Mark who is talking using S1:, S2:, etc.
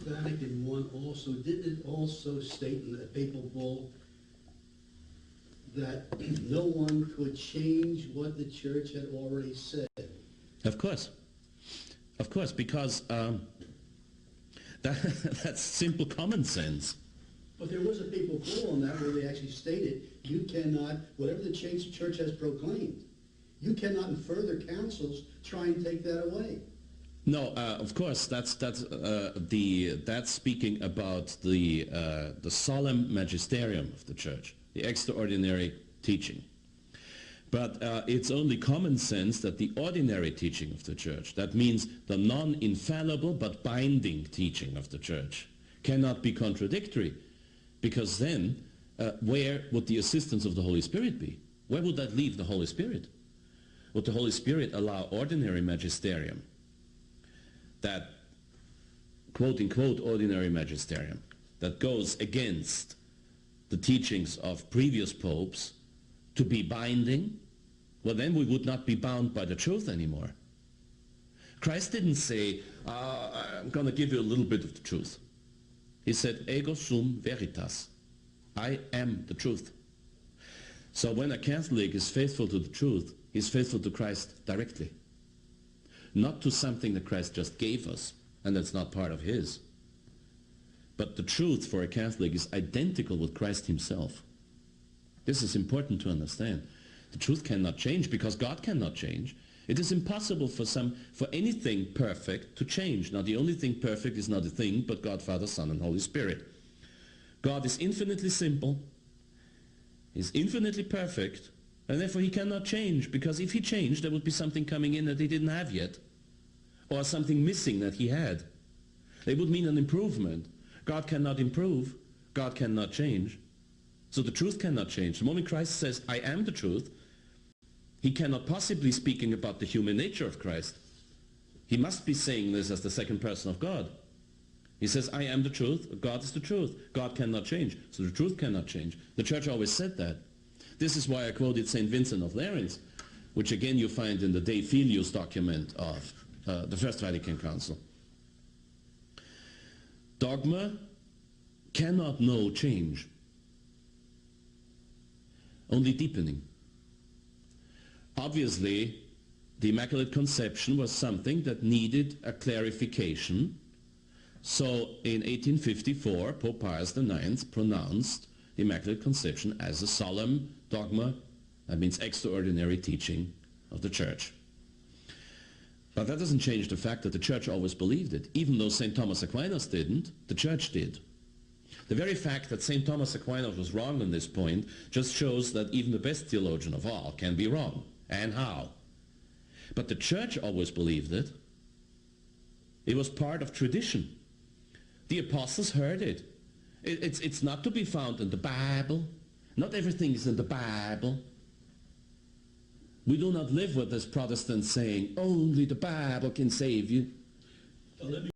S1: Vatican I also, didn't it also state in the papal bull that no one could change what the Church had already said?
S2: Of course, because that's simple common sense.
S1: But there was a papal bull on that where they actually stated, you cannot, whatever the Church has proclaimed, you cannot in further councils try and take that away.
S2: No, of course, that's speaking about the solemn magisterium of the Church, the extraordinary teaching. But it's only common sense that the ordinary teaching of the Church, that means the non-infallible but binding teaching of the Church, cannot be contradictory, because then where would the assistance of the Holy Spirit be? Where would that leave the Holy Spirit? Would the Holy Spirit allow ordinary magisterium, that quote-unquote ordinary magisterium, that goes against the teachings of previous popes, to be binding? Well, then we would not be bound by the truth anymore. Christ didn't say, I'm going to give you a little bit of the truth. He said, ego sum veritas. I am the truth. So when a Catholic is faithful to the truth, he's faithful to Christ directly. Not to something that Christ just gave us, and that's not part of his. But the truth for a Catholic is identical with Christ himself. This is important to understand. The truth cannot change because God cannot change. It is impossible for anything perfect to change. Now, the only thing perfect is not a thing, but God, Father, Son, and Holy Spirit. God is infinitely simple, is infinitely perfect, and therefore he cannot change, because if he changed, there would be something coming in that he didn't have yet, or something missing that he had. It would mean an improvement. God cannot improve. God cannot change. So the truth cannot change. The moment Christ says, I am the truth, he cannot possibly speaking about the human nature of Christ. He must be saying this as the second person of God. He says, I am the truth. God is the truth. God cannot change. So the truth cannot change. The Church always said that. This is why I quoted St. Vincent of Lerins, which again you find in the De Filius document of the First Vatican Council. Dogma cannot know change, only deepening. Obviously, the Immaculate Conception was something that needed a clarification. So in 1854, Pope Pius IX pronounced the Immaculate Conception as a solemn dogma, that means extraordinary teaching of the Church. But that doesn't change the fact that the Church always believed it. Even though St. Thomas Aquinas didn't, the Church did. The very fact that St. Thomas Aquinas was wrong on this point just shows that even the best theologian of all can be wrong. And how? But the Church always believed it. It was part of tradition. The apostles heard it. It's not to be found in the Bible. Not everything is in the Bible. We do not live with this Protestant saying, only the Bible can save you.